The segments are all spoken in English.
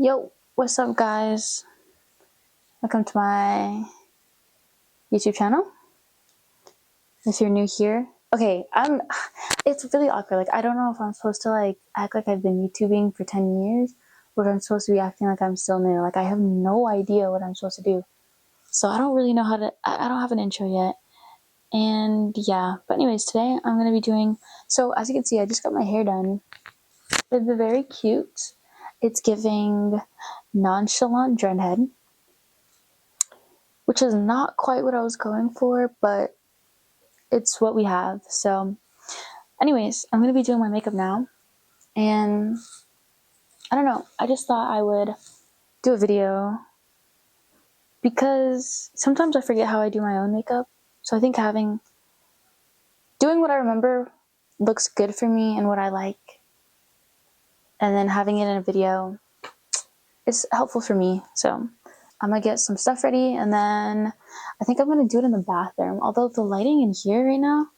Yo, what's up guys? Welcome to my YouTube channel. If you're new here. Okay, it's really awkward. Like, I don't know if I'm supposed to act like I've been YouTubing for 10 years or if I'm supposed to be acting like I'm still new. Like, I have no idea what I'm supposed to do. So I don't really know how to, I don't have an intro yet. And yeah, but anyways, today I'm going to be doing, so as you can see, I just got my hair done. It's very cute. It's giving nonchalant dreadhead, which is not quite what I was going for, but it's what we have. So anyways, I'm going to be doing my makeup now, and I don't know, I just thought I would do a video because sometimes I forget how I do my own makeup. So I think doing what I remember looks good for me and what I like, and then having it in a video is helpful for me. So I'm gonna get some stuff ready, and then I think I'm gonna do it in the bathroom. Although the lighting in here right now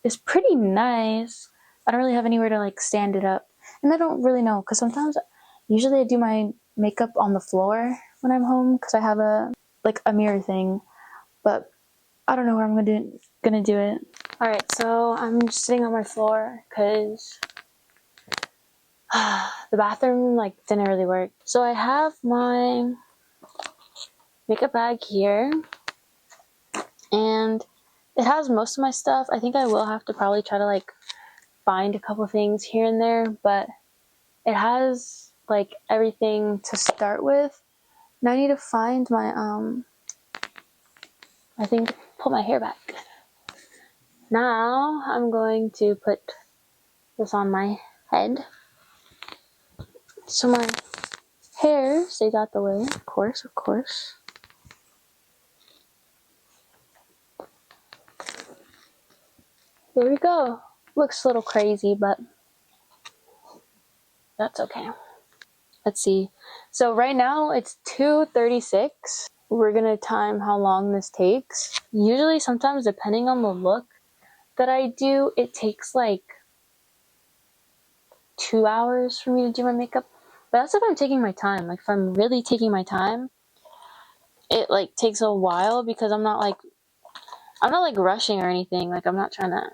is pretty nice, I don't really have anywhere to stand it up, and I don't really know, because usually I do my makeup on the floor when I'm home because I have a mirror thing, but I don't know where I'm gonna do it. All right, so I'm just sitting on my floor because the bathroom didn't really work. So I have my makeup bag here, and it has most of my stuff. I think I will have to probably try to find a couple things here and there, but it has everything to start with. Now I need to find my I think pull my hair back. Now I'm going to put this on my head so my hair stays out the way, of course. There we go. Looks a little crazy, but that's okay. Let's see. So right now it's 2:36. We're gonna time how long this takes. Usually, sometimes depending on the look that I do, it takes 2 hours for me to do my makeup. But that's if I'm taking my time. If I'm really taking my time, it takes a while because I'm not rushing or anything. I'm not trying to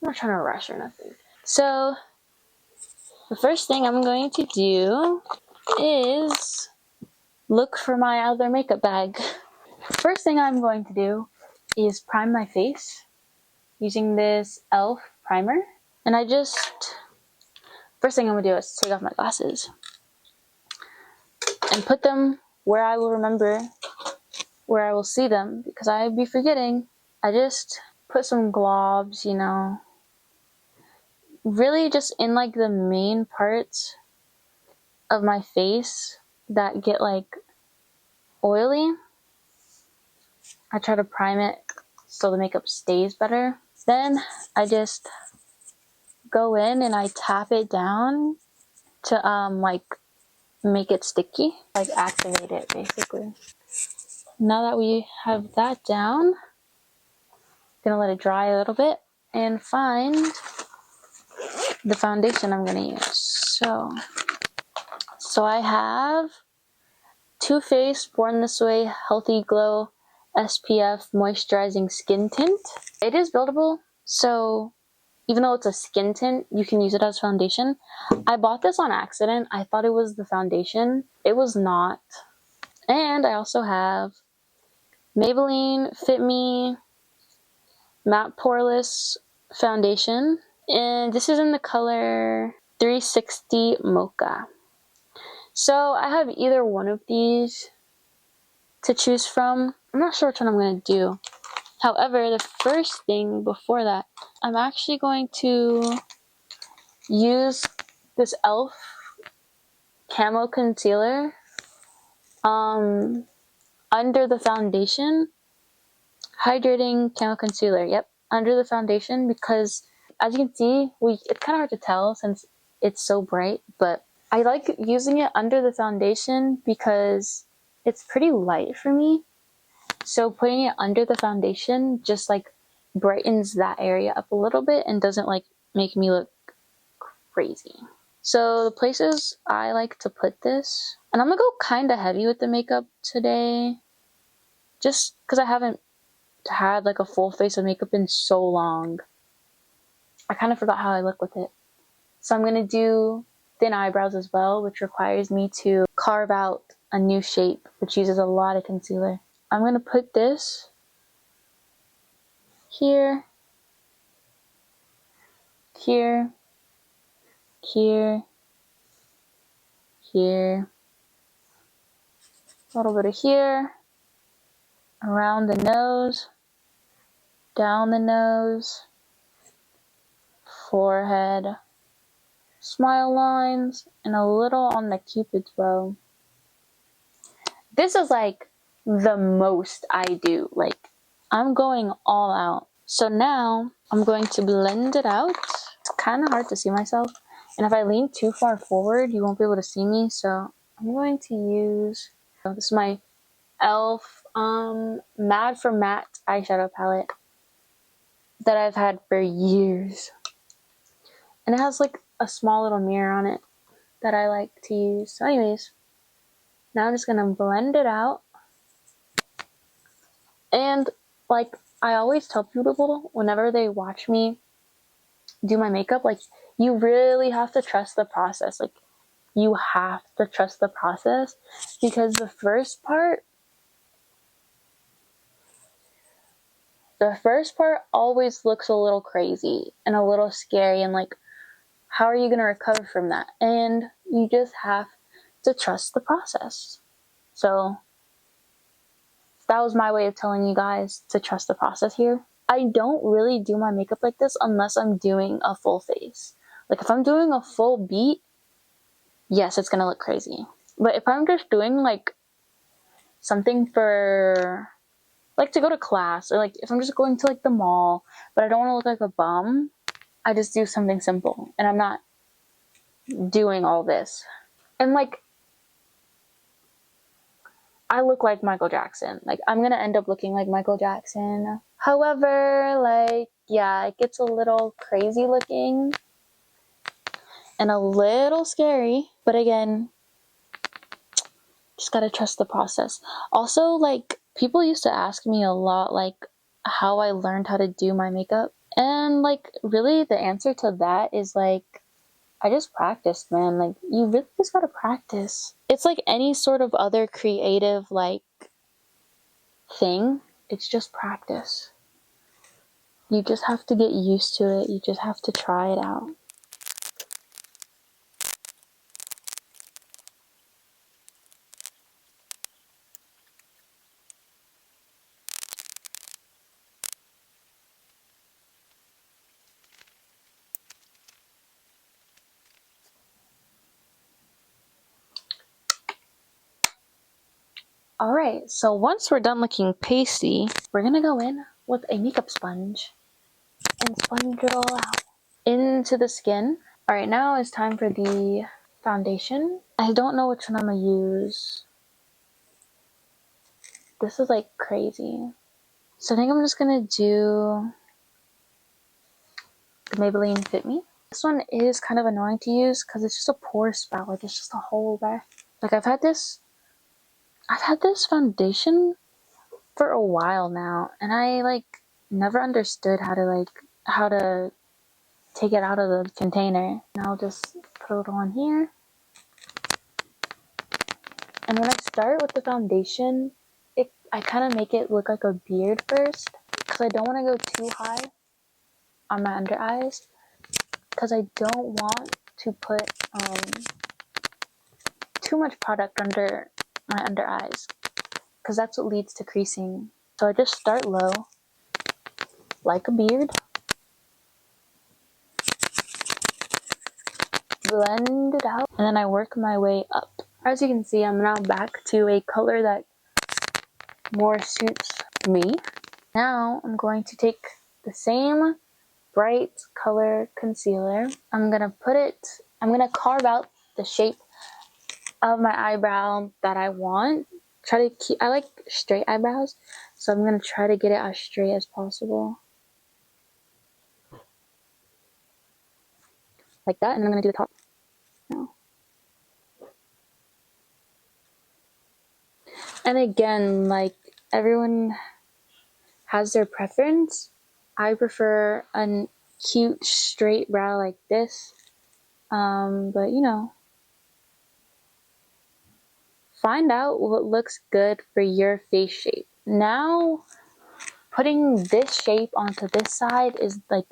rush or nothing. So the first thing I'm going to do is look for my other makeup bag. First thing I'm going to do is prime my face using this e.l.f. primer. And first thing I'm going to do is take off my glasses and put them where I will remember, where I will see them, because I'd be forgetting. I just put some globs, really just in the main parts of my face that get oily. I try to prime it so the makeup stays better. Then I just go in and I tap it down to make it sticky, activate it basically. Now that we have that down, I'm gonna let it dry a little bit and find the foundation I'm gonna use. So I have Too Faced Born This Way Healthy Glow SPF Moisturizing Skin Tint. It is buildable, so even though it's a skin tint, you can use it as foundation. I bought this on accident. I thought it was the foundation. It was not. And I also have Maybelline Fit Me Matte Poreless Foundation. And this is in the color 360 Mocha. So I have either one of these to choose from. I'm not sure which one I'm going to do. However, the first thing before that, I'm actually going to use this e.l.f. Camo Concealer under the foundation. Hydrating Camo Concealer, yep, under the foundation, because as you can see, it's kind of hard to tell since it's so bright, but I like using it under the foundation because it's pretty light for me. So putting it under the foundation just brightens that area up a little bit and doesn't make me look crazy. So the places I like to put this, and I'm gonna go kind of heavy with the makeup today, just because I haven't had like a full face of makeup in so long. I kind of forgot how I look with it. So I'm gonna do thin eyebrows as well, which requires me to carve out a new shape, which uses a lot of concealer. I'm gonna put this here, here, here, here, a little bit of here, around the nose, down the nose, forehead, smile lines, and a little on the cupid's bow. This is like the most I do. Like, I'm going all out. So now I'm going to blend it out. It's kind of hard to see myself. And if I lean too far forward, you won't be able to see me. So I'm going to use, this is my e.l.f. Mad for Matte eyeshadow palette that I've had for years. And it has like a small little mirror on it that I like to use. So anyways, now I'm just going to blend it out. And like I always tell people whenever they watch me do my makeup, like, you really have to trust the process. Like, you have to trust the process, because the first part always looks a little crazy and a little scary, and like, how are you going to recover from that? And you just have to trust the process. So that was my way of telling you guys to trust the process here. I don't really do my makeup like this unless I'm doing a full face. Like, if I'm doing a full beat, yes, it's gonna look crazy. But if I'm just doing like something for, like, to go to class, or like if I'm just going to like the mall, but I don't want to look like a bum, I just do something simple, and I'm not doing all this. And like, I look like Michael Jackson. Like, I'm gonna end up looking like Michael Jackson. However, like, yeah, it gets a little crazy looking and a little scary. But again, just gotta trust the process. Also, like, people used to ask me a lot, like, how I learned how to do my makeup. And like, really, the answer to that is like, I just practiced, man. Like, you really just gotta practice. It's like any sort of other creative, like, thing. It's just practice. You just have to get used to it. You just have to try it out. Alright, so once we're done looking pasty, we're gonna go in with a makeup sponge and sponge it all out into the skin. Alright, now it's time for the foundation. I don't know which one I'm gonna use. This is like crazy. So I think I'm just gonna do the Maybelline Fit Me. This one is kind of annoying to use because it's just a pore spout. Like, it's just a hole there. Like, I've had this foundation for a while now, and I like never understood how to take it out of the container. And I'll just put it on here. And when I start with the foundation, I kind of make it look like a beard first, because I don't want to go too high on my under eyes, because I don't want to put too much product under my under eyes, because that's what leads to creasing. So I just start low, like a beard, blend it out, and then I work my way up. As you can see, I'm now back to a color that more suits me. Now I'm going to take the same bright color concealer. I'm gonna carve out the shape of my eyebrow that I want. I like straight eyebrows, so I'm gonna try to get it as straight as possible. Like that, and I'm gonna do the top. And again, like, everyone has their preference. I prefer a cute straight brow like this. But you know, find out what looks good for your face shape. Now, putting this shape onto this side is like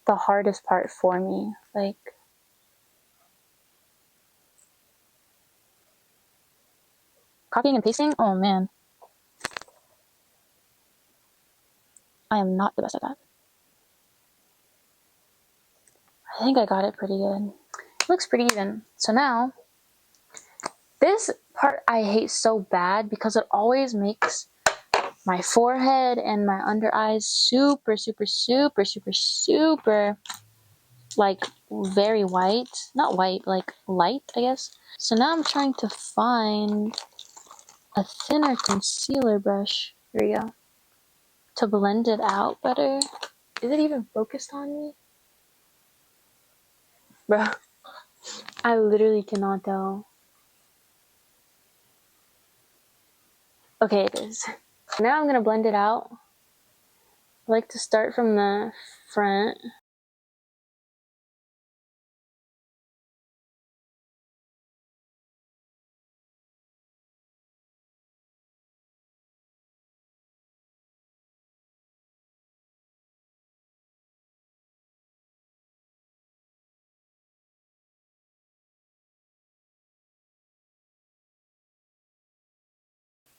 the hardest part for me. Like, copying and pasting, oh man. I am not the best at that. I think I got it pretty good. It looks pretty even. So now, this part I hate so bad because it always makes my forehead and my under eyes super, super, super, super, super, like, very white. Not white, like light, I guess. So now I'm trying to find a thinner concealer brush. Here we go. To blend it out better. Is it even focused on me? Bro, I literally cannot tell. Okay, it is. Now I'm gonna blend it out. I like to start from the front.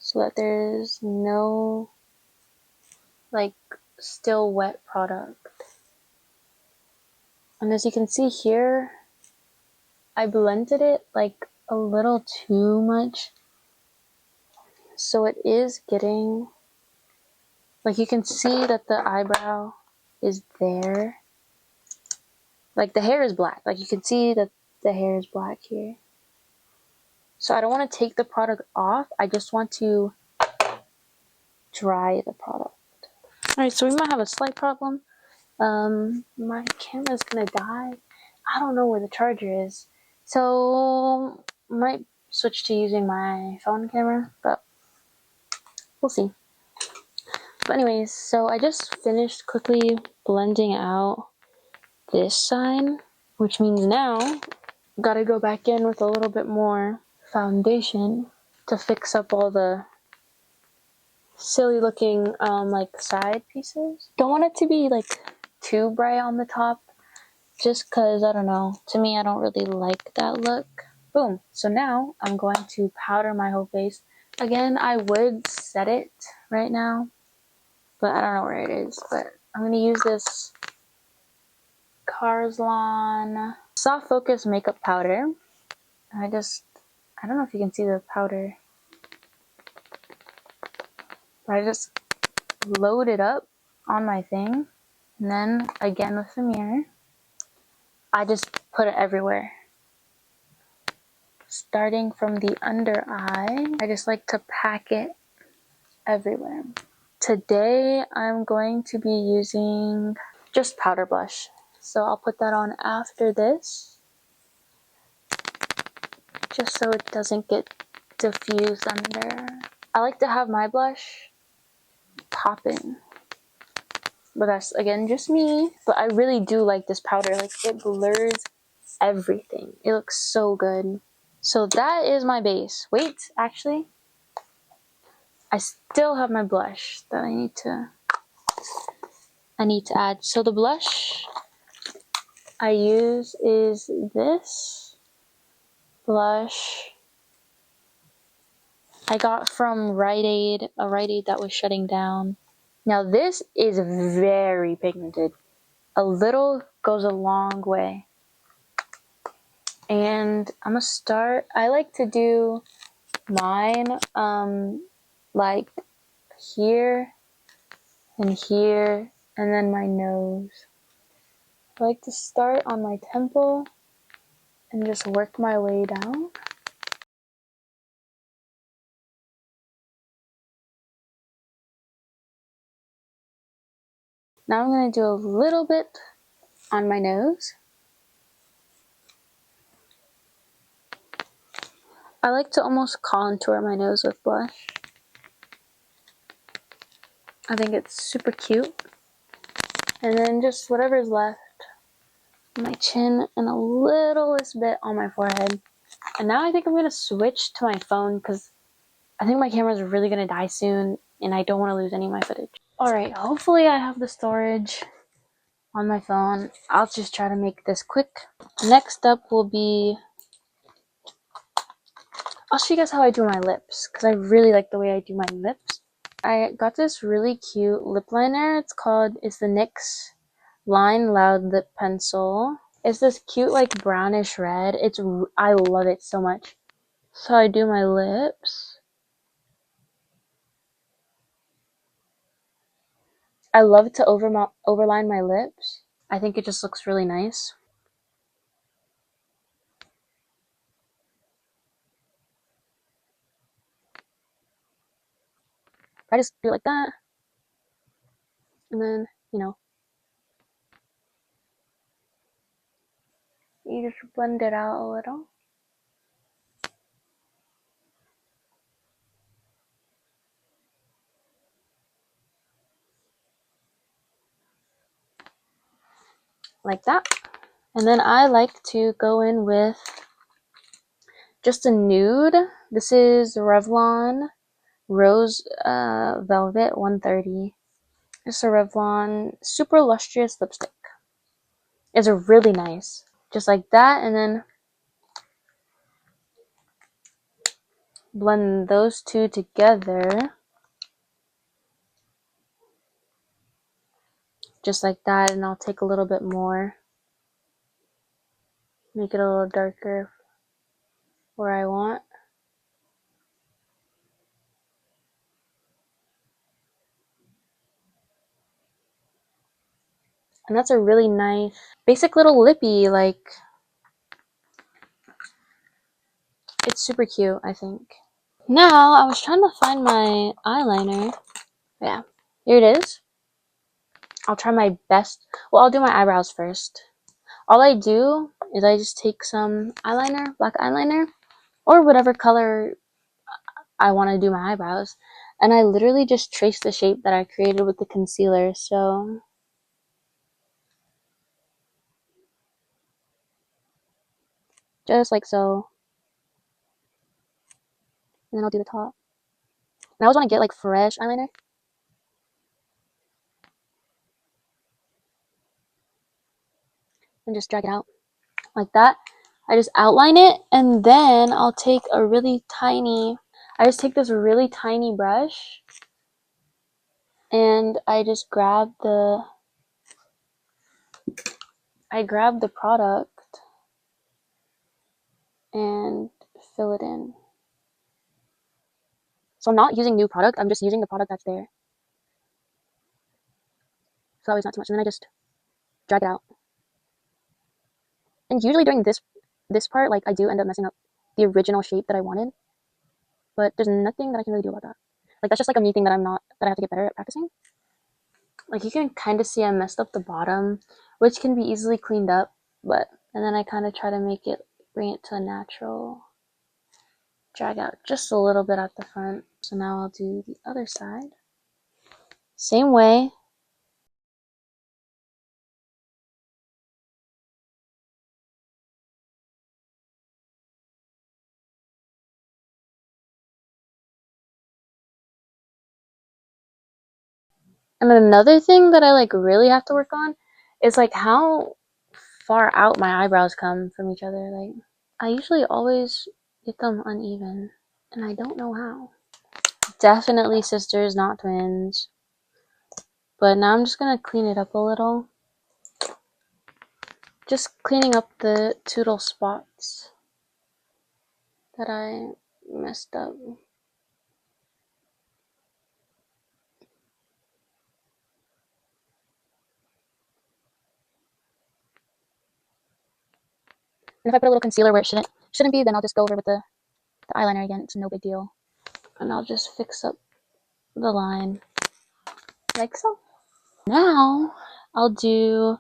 So that there's no, like, still wet product. And as you can see here, I blended it like a little too much. So it is getting, like, you can see that the eyebrow is there. Like, the hair is black. Like, you can see that the hair is black here. So I don't want to take the product off. I just want to dry the product. Alright, so we might have a slight problem. My camera's gonna die. I don't know where the charger is. So, might switch to using my phone camera, but we'll see. But anyways, so I just finished quickly blending out this side, which means now gotta go back in with a little bit more foundation to fix up all the silly looking like side pieces. Don't want it to be like too bright on the top, just cause I don't know, to me I don't really like that look. Boom. So now I'm going to powder my whole face. Again, I would set it right now, but I don't know where it is. But I'm gonna use this Carslan Soft Focus Makeup Powder. I don't know if you can see the powder, but I just load it up on my thing, and then again with the mirror, I just put it everywhere. Starting from the under eye, I just like to pack it everywhere. Today I'm going to be using just powder blush, so I'll put that on after this, just so it doesn't get diffused under. I like to have my blush popping, but that's again just me. But I really do like this powder. Like, it blurs everything. It looks so good. So that is my base. Wait, actually, I still have my blush that I need to add. So the blush I use is this blush I got from Rite Aid, a Rite Aid that was shutting down. Now this is very pigmented. A little goes a long way. And I'm gonna start, I like to do mine like here and here, and then my nose. I like to start on my temple and just work my way down. Now I'm going to do a little bit on my nose. I like to almost contour my nose with blush. I think it's super cute. And then just whatever's left, my chin and a littlest bit on my forehead. And now I think I'm gonna switch to my phone because I think my camera's really gonna die soon and I don't want to lose any of my footage. Alright, hopefully I have the storage on my phone. I'll just try to make this quick. Next up will be, I'll show you guys how I do my lips because I really like the way I do my lips. I got this really cute lip liner. It's the NYX Line Loud Lip Pencil. It's this cute like brownish red. I love it so much. So I do my lips. I love to overline my lips. I think it just looks really nice. I just do it like that. And then, you just blend it out a little. Like that. And then I like to go in with just a nude. This is Revlon Rose Velvet 130. It's a Revlon super lustrous lipstick. It's really nice. Just like that, and then blend those two together. Just like that, and I'll take a little bit more. Make it a little darker where I want. And that's a really nice, basic little lippy, like, it's super cute, I think. Now, I was trying to find my eyeliner. Yeah, here it is. I'll try my best. Well, I'll do my eyebrows first. All I do is I just take some eyeliner, black eyeliner, or whatever color I want to do my eyebrows. And I literally just trace the shape that I created with the concealer. So just like so. And then I'll do the top. And I always want to get like fresh eyeliner. And just drag it out like that. I just outline it, and then I'll take a really tiny, I just take this really tiny brush, and I just grab the product and fill it in. So I'm not using new product, I'm just using the product that's there. So always not too much, and then I just drag it out. And usually during this part, like, I do end up messing up the original shape that I wanted, but there's nothing that I can really do about that. Like, that's just like a me thing that I have to get better at practicing. Like, you can kind of see I messed up the bottom, which can be easily cleaned up, and then I kind of try to bring it to a natural drag out just a little bit at the front. So now I'll do the other side. Same way. And then another thing that I like really have to work on is like how far out my eyebrows come from each other. Like, I usually always get them uneven, and I don't know how. Definitely sisters, not twins. But now I'm just gonna clean it up a little. Just cleaning up the two little spots that I messed up. And if I put a little concealer where it shouldn't be, then I'll just go over with the eyeliner again. It's no big deal. And I'll just fix up the line like so. Now I'll do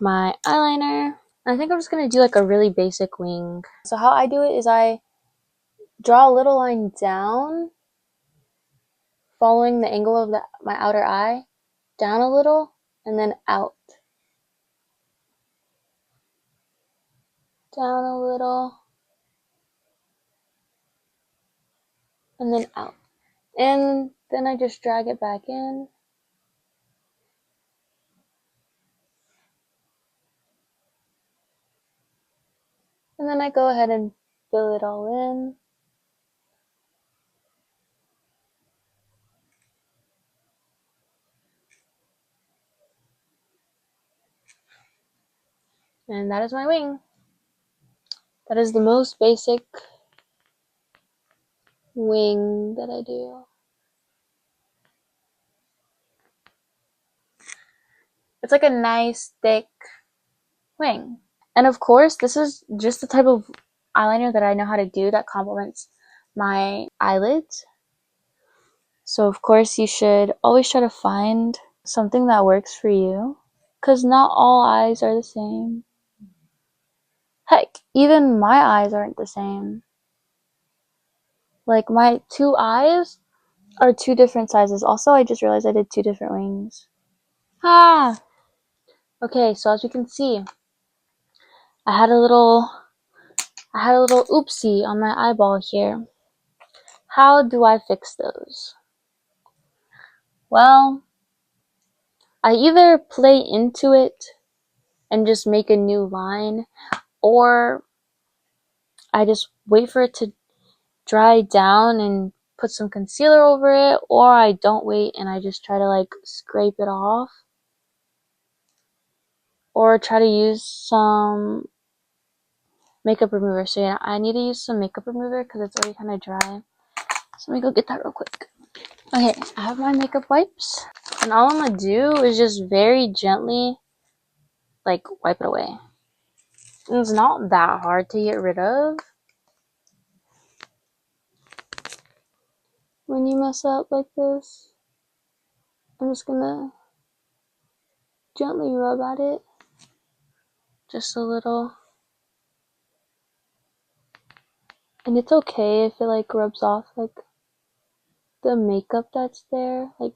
my eyeliner. I think I'm just gonna do like a really basic wing. So how I do it is I draw a little line down following the angle of my outer eye, down a little, and then out. Down a little, and then out. And then I just drag it back in. And then I go ahead and fill it all in. And that is my wing. That is the most basic wing that I do. It's like a nice, thick wing. And of course, this is just the type of eyeliner that I know how to do that complements my eyelids. So of course, you should always try to find something that works for you, because not all eyes are the same. Heck, even my eyes aren't the same. Like, my 2 eyes are 2 different sizes. Also, I just realized I did 2 different wings. Ah! Okay, so as you can see, I had a little oopsie on my eyeball here. How do I fix those? Well, I either play into it and just make a new line, or I just wait for it to dry down and put some concealer over it, or I don't wait and I just try to like scrape it off, or try to use some makeup remover. So yeah, I need to use some makeup remover because it's already kind of dry. So let me go get that real quick. Okay, I have my makeup wipes, and all I'm gonna do is just very gently like wipe it away. And it's not that hard to get rid of when you mess up like this. I'm just gonna gently rub at it, just a little. And it's okay if it like rubs off like the makeup that's there, like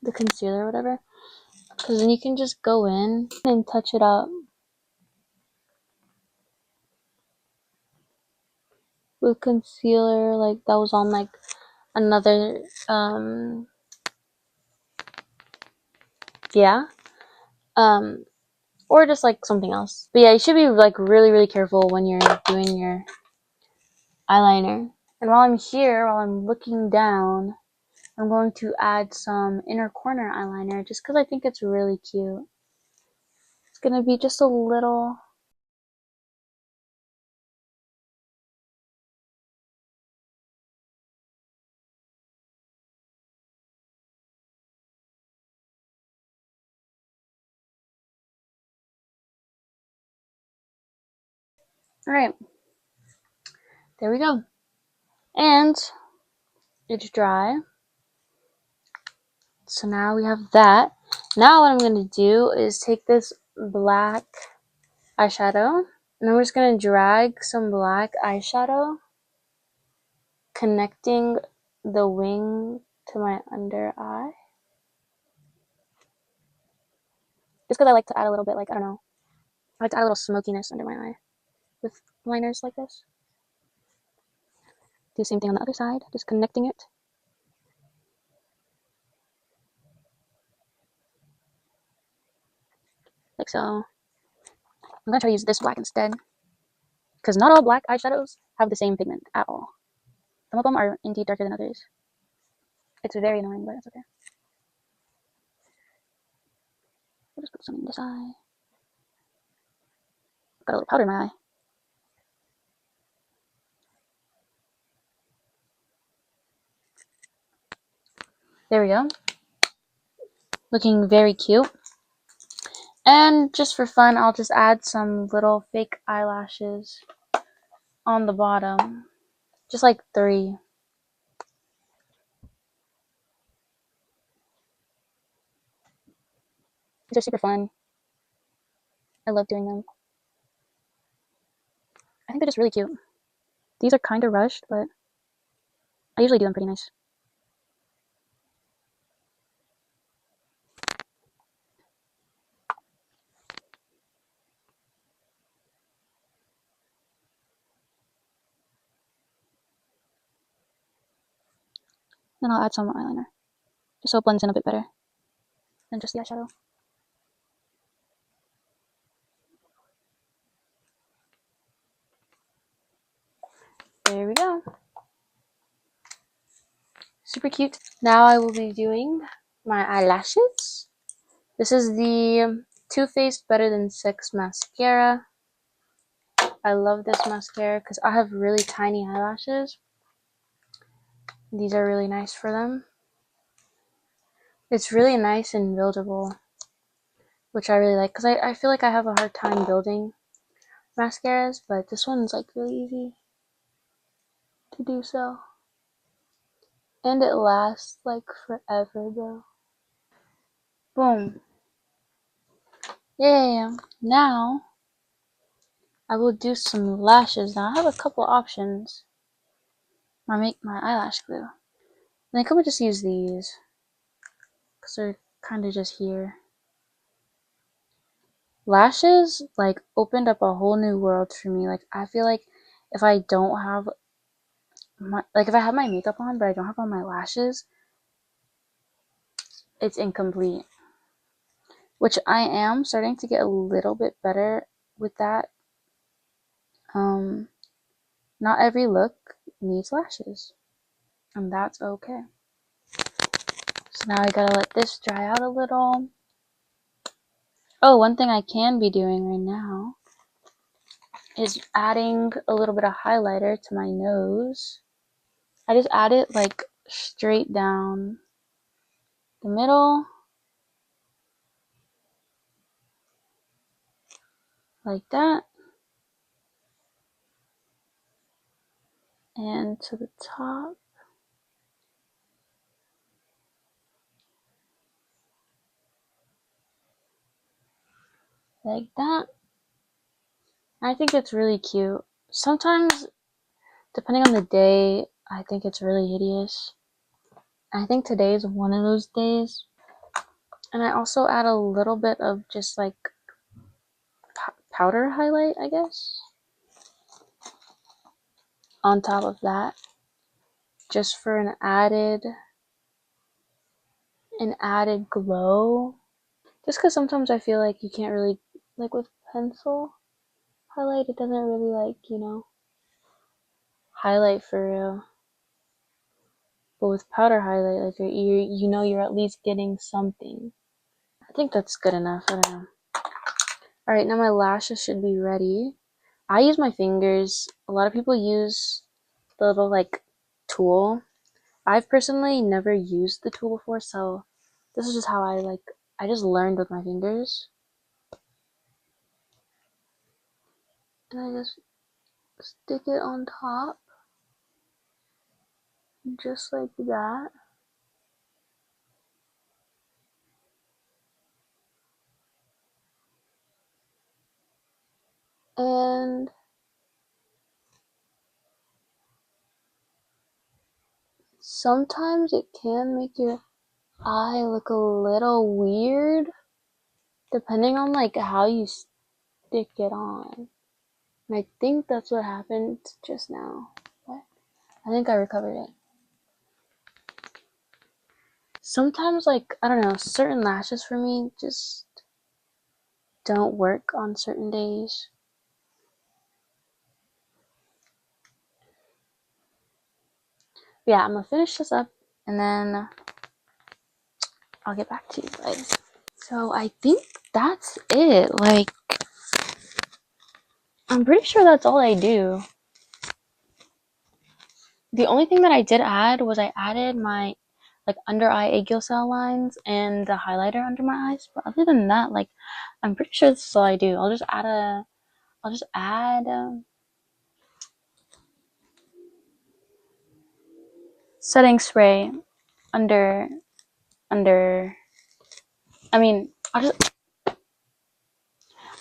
the concealer or whatever, because then you can just go in and touch it up with concealer like that was on like another yeah, or just like something else. But yeah, you should be like really careful when you're doing your eyeliner. And while I'm here, while I'm looking down, I'm going to add some inner corner eyeliner just because I think it's really cute. It's gonna be just a little. Alright, there we go. And it's dry. So now we have that. Now what I'm going to do is take this black eyeshadow, and I'm just going to drag some black eyeshadow connecting the wing to my under eye. Just because I like to add a little bit, like, I don't know, I like to add a little smokiness under my eye with liners like this. Do the same thing on the other side, just connecting it. Like so. I'm going to try to use this black instead, because not all black eyeshadows have the same pigment at all. Some of them are indeed darker than others. It's very annoying, but it's okay. I'll just put some in this eye. Got a little powder in my eye. There we go. Looking very cute. And just for fun, I'll just add some little fake eyelashes on the bottom. Just like 3. These are super fun. I love doing them. I think they're just really cute. These are kind of rushed, but I usually do them pretty nice. Then I'll add some eyeliner, just so it blends in a bit better than just the eyeshadow. There we go. Super cute. Now I will be doing my eyelashes. This is the Too Faced Better Than Sex mascara. I love this mascara because I have really tiny eyelashes. These are really nice for them. It's really nice and buildable, which I really like because I feel like I have a hard time building mascaras, but this one's like really easy to do so. And it lasts like forever, bro. Boom. Yeah. Now I will do some lashes. Now I have a couple options. I make my eyelash glue. And I could just use these because they're kind of just here. Lashes like opened up a whole new world for me. Like I feel like if I don't have if I have my makeup on but I don't have on my lashes, it's incomplete. Which I am starting to get a little bit better with that. Not every look needs lashes, and that's okay. So now I gotta let this dry out a little. Oh, one thing I can be doing right now is adding a little bit of highlighter to my nose. I just add it like straight down the middle, like that, and to the top. Like that. I think it's really cute. Sometimes, depending on the day, I think it's really hideous. I think today is one of those days. And I also add a little bit of just like powder highlight, I guess, on top of that, just for an added glow. Just because sometimes I feel like you can't really, like with pencil highlight, it doesn't really like, highlight for real. But with powder highlight, like you're at least getting something. I think that's good enough. I don't know. All right, now my lashes should be ready. I use my fingers. A lot of people use the little like tool. I've personally never used the tool before, so this is just how I just learned with my fingers. And I just stick it on top, just like that. And sometimes it can make your eye look a little weird, depending on like how you stick it on. And I think that's what happened just now. But I think I recovered it. Sometimes, like, I don't know, certain lashes for me just don't work on certain days. But yeah, I'm gonna finish this up and then I'll get back to you guys. So I think that's it. Like, I'm pretty sure that's all I do. The only thing that I did add was I added my like under eye aegyo cell lines and the highlighter under my eyes. But other than that, like, I'm pretty sure this is all I do. I'll just add setting spray under. I mean, I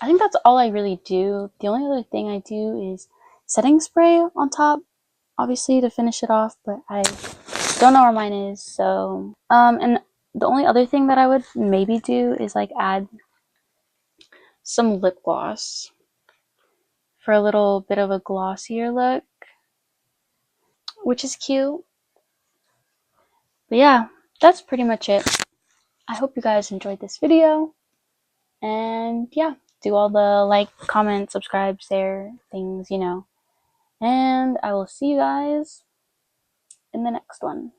think that's all I really do. The only other thing I do is setting spray on top, obviously to finish it off, but I don't know where mine is. So, and the only other thing that I would maybe do is like add some lip gloss for a little bit of a glossier look, which is cute. But yeah, that's pretty much it. I hope you guys enjoyed this video. And yeah, do all the like, comment, subscribe, share things, you know. And I will see you guys in the next one.